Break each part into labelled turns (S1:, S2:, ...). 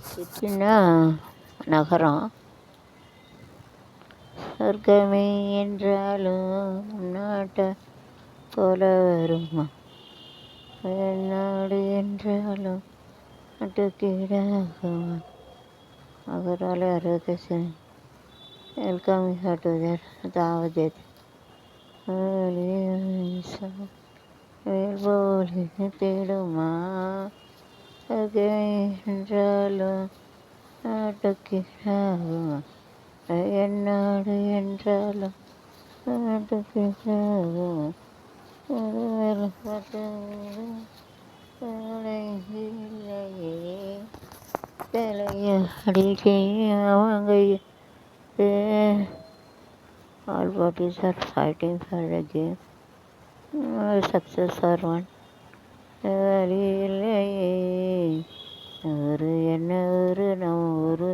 S1: சிட்டின்னா நகரம். சொர்க்கமே என்றாலும் நாட்டை போல வருமா? நாடு என்றாலும் நாட்டுக்கீடாகுமா? அகரால அரோகேசன் வெல்கம் யூ டு தட் அதாவது வேல்போலி தேடுமா? சொர்க்கமே என்றாலும் நாட்டுக்கீடாகுமா? நாடு என்றாலும் நாட்டுக்கீடாகுமா? All parties are fighting for a game. Success or one. ஒரு என்ன ஒரு நம்ம ஒரு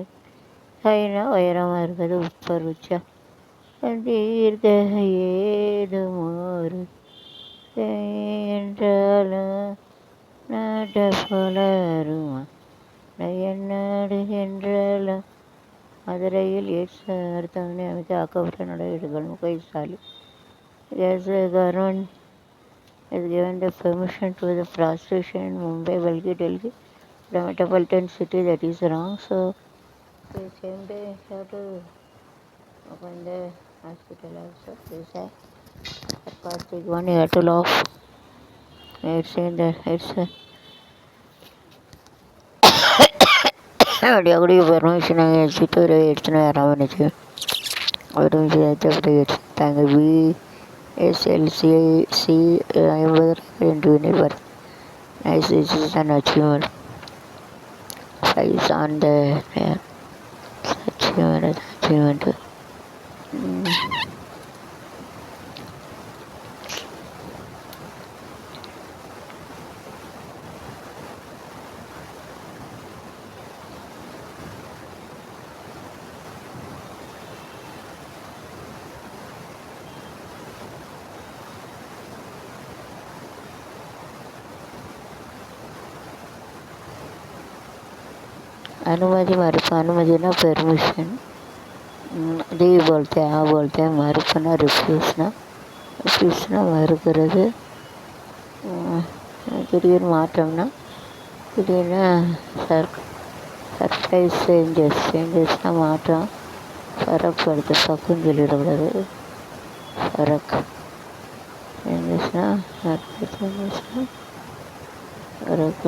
S1: கைனா உயரமாக இருக்குது உப்பர் உச்சா தீர்க்க ஏதுமோரு என்றாலும் நாட்டை போல வருமா? நாடு என்றாலும் மதுரையில் அடுத்தவனை அமைத்து ஆக்கப்பட்ட நடவடிக்கைகள் முகைசாலி. Government has given the permission to the prostitution in Mumbai, Delhi, the metropolitan city. That is wrong. So the same day you have to open the hospital also. This is sarcastic one. You have to laugh. It's saying that it's அப்படி permission வச்சுட்டு ஒரு எடுத்துன்னு வராமனுச்சு ஒரு நிமிஷம் எடுத்தாங்க. BSLCC 50 வினிவர் nice decision achievement. Size on the achievement. अनुमति मरुप अनुमति ना परमिशन डी बोलते हैं बोलते हैं मरुप ना रिफ्यूज ना मरुक्கிறது திடீர்னு மாற்றம்னா திடீர்னு சர்ப்ரைஸ் சேஞ்சஸ்னால் மாற்றம் ஃபரக் வருது பக்குன்னு சொல்லிடக்கூடாது ஃபரக் சேஞ்சஸ்னால் ஃபரக்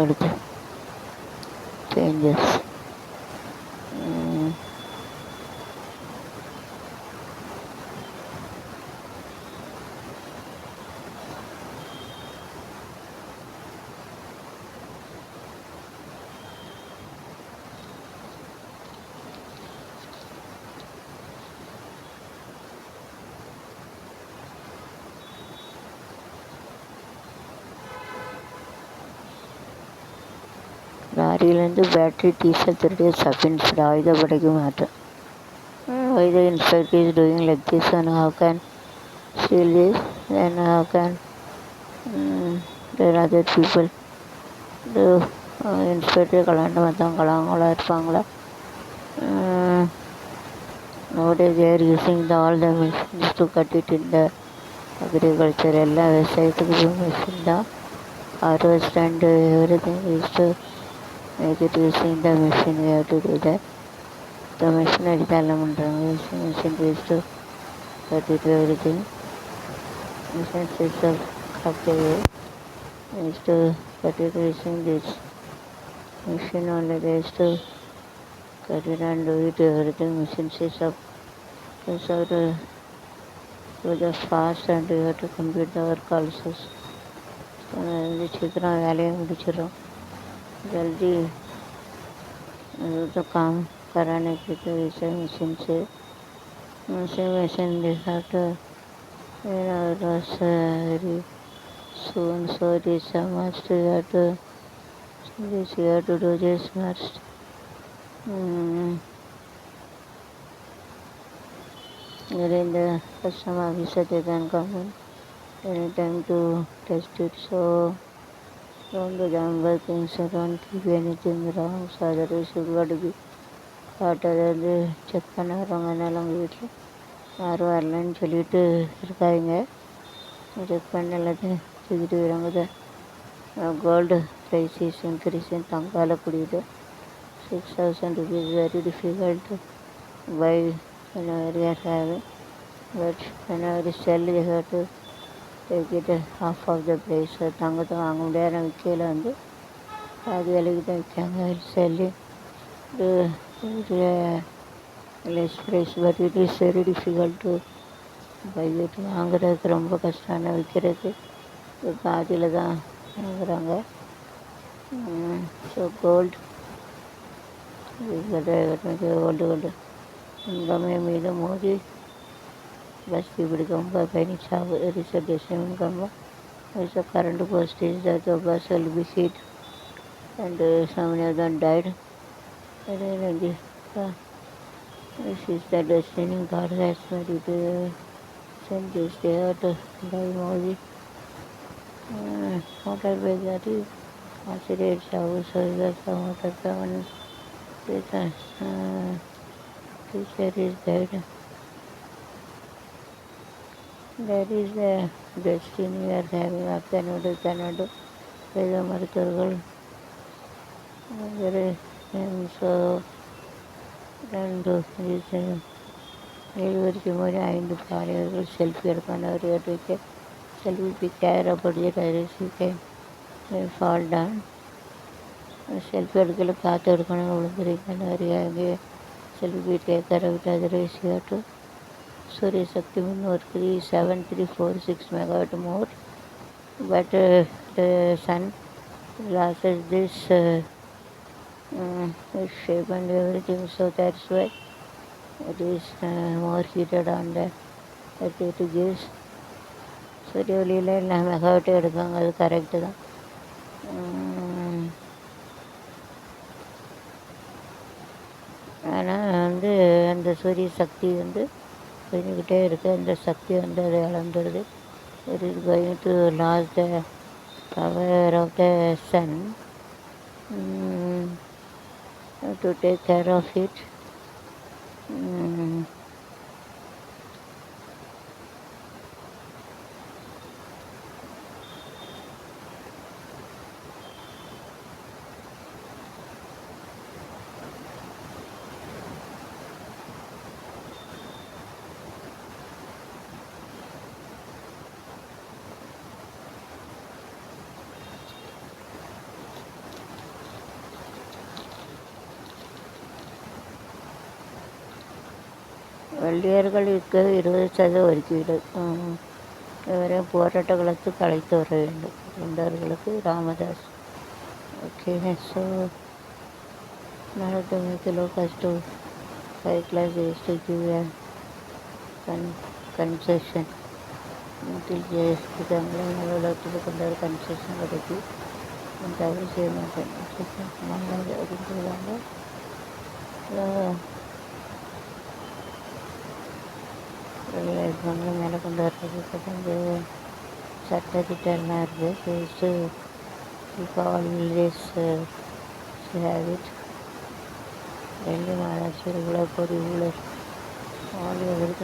S1: வருது சேஞ்சஸ். லாரியிலேருந்து பேட்டரி டீசல் திருடிய சஃபின்ஸ்டு ஆயுதப்படைக்கு மாற்றம். Why the inspector is doing like this and how can steal this and how can there are other people do inspector கலாண்ட மற்றவங்களா இருப்பாங்களா? Nowadays they are using all the machines to cut it in the agriculture. எல்லா விவசாயத்துக்கு machine தான். harvest and everything is to make it using the machine. We have to do that. The machine அடித்தாலும் பண்ணுறாங்க. machine is to cut it everything. Machine system cut away is to cut it using this machine only. They is to cut it and do it everything. Machine system is how to do the fast and you have to complete the work also. சீக்கிரம் வேலையை முடிச்சிடும். जल्दी तो काम कराने की तो इसे मशीन से मशीन देखा तो मेरा soon so this must you have to this you have to do this must during the customer officer they can come in anytime to test it. So don't do jumble things, don't keep anything wrong, so otherwise you got to be part of the check பண்ண வரவங்கனால அவங்க வீட்டில் யாரும் வரலன்னு சொல்லிட்டு இருக்காங்க. Check பண்ண எல்லாத்தையும் தூக்கிட்டு வராங்க. கோல்டு ப்ரைஸ் இஸ் இன்க்ரீஸிங், தங்கால கூடியது 6,000 rupees very difficult to buy whenever you are having, but whenever you sell you have to take it half of the price. தங்கத்தை வாங்க முடியாத விற்கையில் வந்து பாதி விலைக்கு தான் விற்காங்க. Selli less price, but it is very difficult to buy it. வாங்குறதுக்கு ரொம்ப கஷ்டம், விற்கிறதுக்கு பாதியில் தான் வாங்குறாங்க. ஸோ கோல்டு गोल्ड इनकम మీద మోదీ बस ఇప్పుడు कंपा పైన reservation income also current post is that the bus will be hit and so many of them died. And then this is the destiny God has made it. Send this day to by Modi. Motorbike that is considered house or the motor seven. Teacher is dead. That is the destiny we are having. Cannot வேத மருத்துவர்கள் so 7 வருஷம் 5 பாலியர்கள் selfie எடுப்பானவர் வைக்க selfie care அப்படியே fall Don selfie எடுக்கல காற்று எடுக்கணும் விழுந்துருக்கேன் நிறைய selfie டேக்கரை விட்டு அதர்வைஸ் சூரிய சக்தி முன்னூறு 7346 megawatt more, but the sun loses this shape and everything, so that's why it is more heated on the earth. It gives சூரிய ஒளியில் எல்லாம் மெகாவாட் எடுக்காங்க, அது கரெக்டு தான். ஆனால் வந்து அந்த சூரிய சக்தி வந்து போய்கிட்டே இருக்குது, அந்த சக்தி வந்து அதை இழந்துடுது. It is going to lose the power of the sun to take care of it. வெள்ளையர்களுக்கு 20% ஒதுக்கீடு இவரை போராட்ட களத்துக்கு அழைத்து வர வேண்டும். தொண்டர்களுக்கு ராமதாஸ். ஓகே, ஸோ நடத்த low cost high class is to give a concession until தமிழக அலுவலகத்தில் கொண்ட ஒரு கன்செஷன் கிடைக்கி தவறு செய்ய மாட்டேன் அப்படின்னு சொல்லுவாங்க. மேலே கொண்டு வர்றதுக்கு வந்து சட்டத்திட்டெல்லாம் இருக்குது. இப்போ ஆல்வேஸ் ஹேவ் இட். டெல்லி மாநகராட்சி ஊழல் பொறி ஊழல் ஆல்